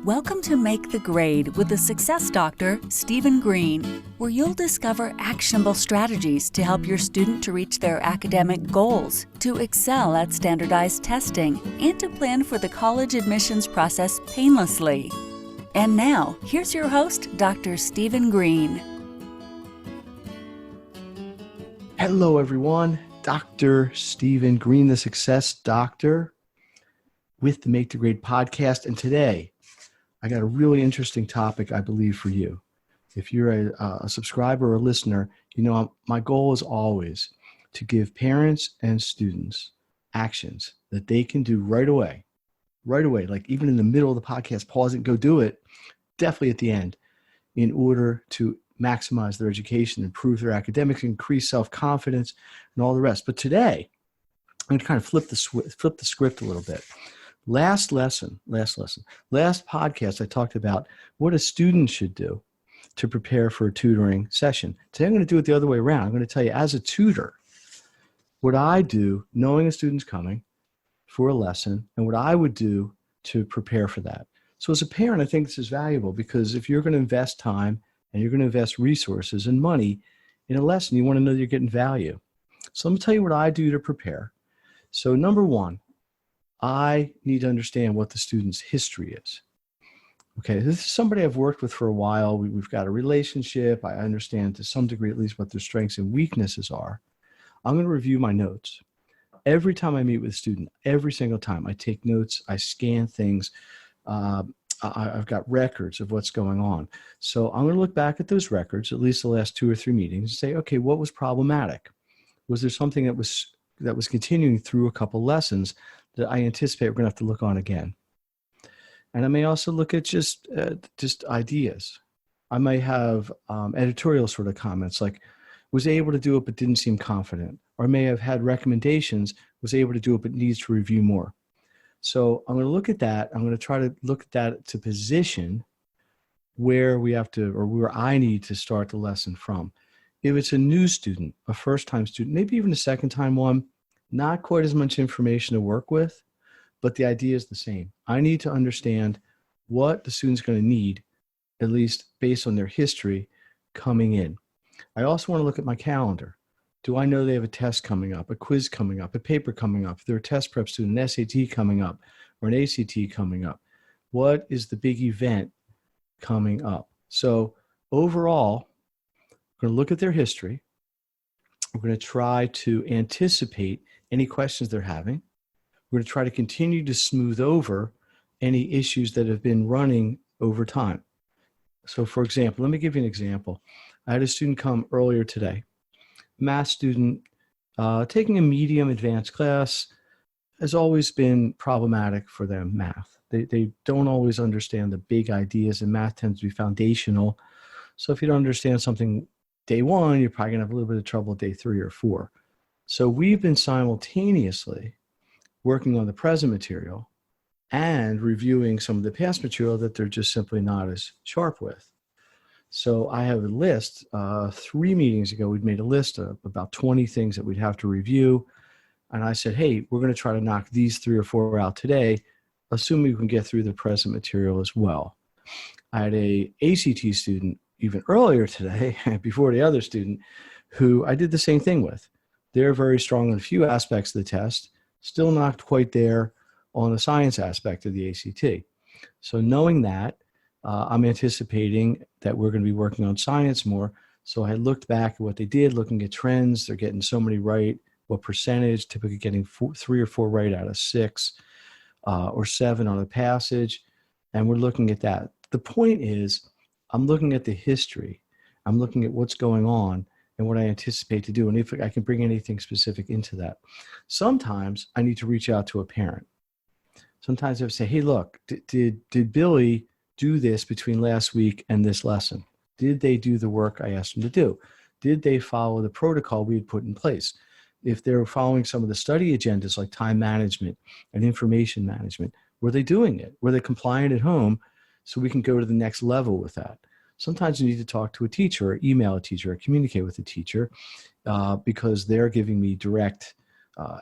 Welcome to Make the Grade with the Success Doctor, Stephen Greene, where you'll discover actionable strategies to help your student to reach their academic goals, to excel at standardized testing, and to plan for the college admissions process painlessly. And now, here's your host, Dr. Stephen Greene. Hello, everyone. Dr. Stephen Greene, the Success Doctor, with the Make the Grade podcast. And today, I got a really interesting topic, I believe, for you. If you're a subscriber or a listener, you know my goal is always to give parents and students actions that they can do right away, like even in the middle of the podcast, pause it and go do it, definitely at the end, in order to maximize their education, improve their academics, increase self-confidence, and all the rest. But today, I'm going to kind of flip the script a little bit. Last podcast, I talked about what a student should do to prepare for a tutoring session. Today, I'm going to do it the other way around. I'm going to tell you, as a tutor, what I do, knowing a student's coming for a lesson, and what I would do to prepare for that. So as a parent, I think this is valuable because if you're going to invest time and you're going to invest resources and money in a lesson, you want to know you're getting value. So let me tell you what I do to prepare. So number one, I need to understand what the student's history is. Okay, this is somebody I've worked with for a while. We've got a relationship. I understand to some degree at least what their strengths and weaknesses are. I'm going to review my notes. Every time I meet with a student, every single time I take notes, I scan things. I've got records of what's going on. So I'm going to look back at those records, at least the last 2 or 3 meetings, and say, okay, what was problematic? Was there something that was continuing through a couple lessons that I anticipate we're going to have to look on again? And I may also look at just ideas. I may have editorial sort of comments like, was able to do it but didn't seem confident. Or I may have had recommendations, was able to do it but needs to review more. So I'm going to look at that. I'm going to try to look at that to position where we have to, or where I need to start the lesson from. If it's a new student, a first-time student, maybe even a second-time one, not quite as much information to work with, but the idea is the same. I need to understand what the student's going to need, at least based on their history coming in. I also want to look at my calendar. Do I know they have a test coming up, a quiz coming up, a paper coming up? If they're a test prep student, an SAT coming up, or an ACT coming up? What is the big event coming up? So overall, we're going to look at their history. We're going to try to anticipate any questions they're having. We're going to try to continue to smooth over any issues that have been running over time. So for example, let me give you an example. I had a student come earlier today, math student, taking a medium advanced class. Has always been problematic for them, math. They don't always understand the big ideas, and math tends to be foundational. So if you don't understand something day one, you're probably going to have a little bit of trouble day 3 or 4. So we've been simultaneously working on the present material and reviewing some of the past material that they're just simply not as sharp with. So I have a list. 3 meetings ago, we'd made a list of about 20 things that we'd have to review. And I said, hey, we're going to try to knock these 3 or 4 out today, assuming we can get through the present material as well. I had a ACT student even earlier today, before the other student, who I did the same thing with. They're very strong on a few aspects of the test, still not quite there on the science aspect of the ACT. So knowing that, I'm anticipating that we're going to be working on science more. So I looked back at what they did, looking at trends. They're getting so many right. What percentage? Typically getting 3 or 4 right out of 6 or 7 on a passage. And we're looking at that. The point is, I'm looking at the history. I'm looking at what's going on and what I anticipate to do, and if I can bring anything specific into that. Sometimes I need to reach out to a parent. Sometimes I would say, hey, look, did Billy do this between last week and this lesson? Did they do the work I asked them to do? Did they follow the protocol we had put in place? If they're following some of the study agendas like time management and information management, were they doing it? Were they compliant at home so we can go to the next level with that? Sometimes you need to talk to a teacher or email a teacher or communicate with a teacher because they're giving me direct,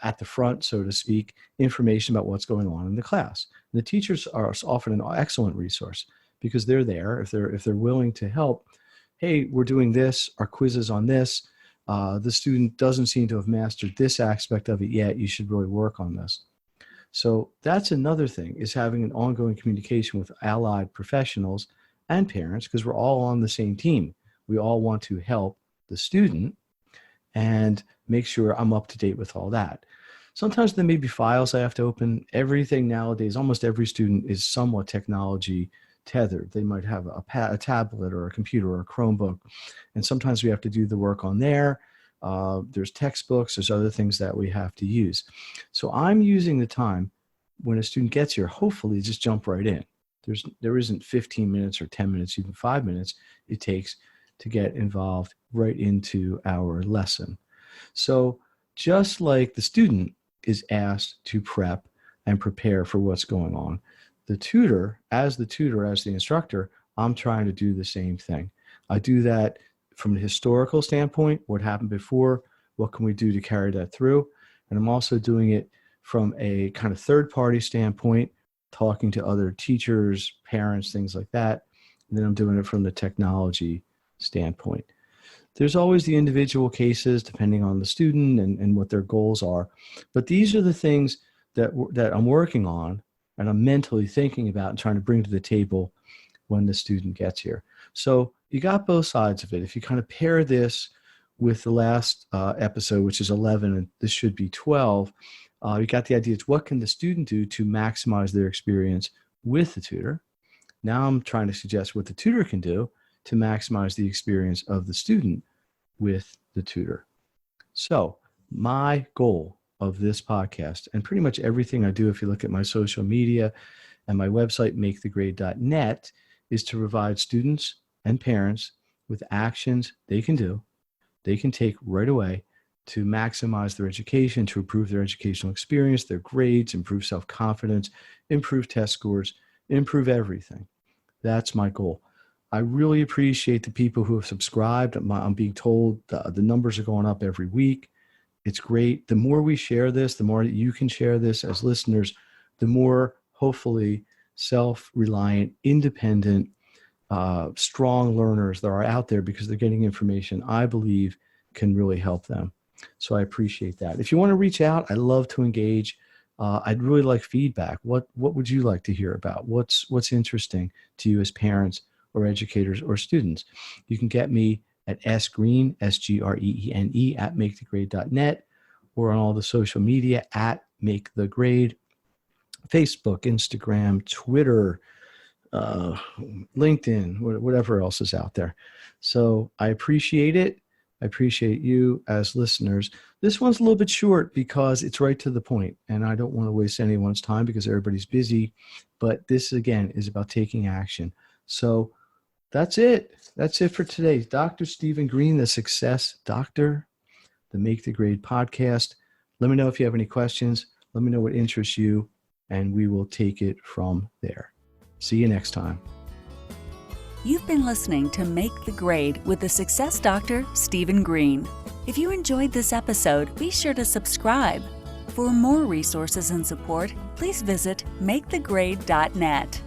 at the front, so to speak, information about what's going on in the class. The teachers are often an excellent resource because they're there if they're willing to help. Hey, we're doing this, our quiz is on this. The student doesn't seem to have mastered this aspect of it yet. You should really work on this. So that's another thing, is having an ongoing communication with allied professionals and parents, because we're all on the same team. We all want to help the student and make sure I'm up to date with all that. Sometimes there may be files I have to open. Everything nowadays, almost every student is somewhat technology tethered. They might have a tablet or a computer or a Chromebook, and sometimes we have to do the work on there. There's textbooks, there's other things that we have to use. So I'm using the time when a student gets here, hopefully just jump right in. There isn't 15 minutes or 10 minutes, even 5 minutes it takes to get involved right into our lesson. So just like the student is asked to prep and prepare for what's going on, the tutor, as the instructor, I'm trying to do the same thing. I do that from a historical standpoint, what happened before, what can we do to carry that through? And I'm also doing it from a kind of third-party standpoint, talking to other teachers, parents, things like that. And then I'm doing it from the technology standpoint. There's always the individual cases depending on the student and what their goals are. But these are the things that I'm working on and I'm mentally thinking about and trying to bring to the table when the student gets here. So you got both sides of it. If you kind of pair this with the last episode, which is 11, and this should be 12, you got the idea. It's what can the student do to maximize their experience with the tutor. Now I'm trying to suggest what the tutor can do to maximize the experience of the student with the tutor. So my goal of this podcast, and pretty much everything I do, if you look at my social media and my website, makethegrade.net, is to provide students and parents with actions they can do, they can take right away to maximize their education, to improve their educational experience, their grades, improve self-confidence, improve test scores, improve everything. That's my goal. I really appreciate the people who have subscribed. I'm being told the numbers are going up every week. It's great. The more we share this, the more that you can share this as listeners, the more hopefully self-reliant, independent, strong learners that are out there, because they're getting information I believe can really help them. So I appreciate that. If you want to reach out, I love to engage. I'd really like feedback. What would you like to hear about? What's interesting to you as parents or educators or students? You can get me at sgreene, SGREENE, at makethegrade.net, or on all the social media at makethegrade, Facebook, Instagram, Twitter, LinkedIn, whatever else is out there. So I appreciate it. I appreciate you as listeners. This one's a little bit short because it's right to the point, and I don't want to waste anyone's time because everybody's busy. But this, again, is about taking action. So that's it. That's it for today. Dr. Stephen Greene, the Success Doctor, the Make the Grade podcast. Let me know if you have any questions. Let me know what interests you, and we will take it from there. See you next time. You've been listening to Make the Grade with the Success Doctor, Stephen Greene. If you enjoyed this episode, be sure to subscribe. For more resources and support, please visit makethegrade.net.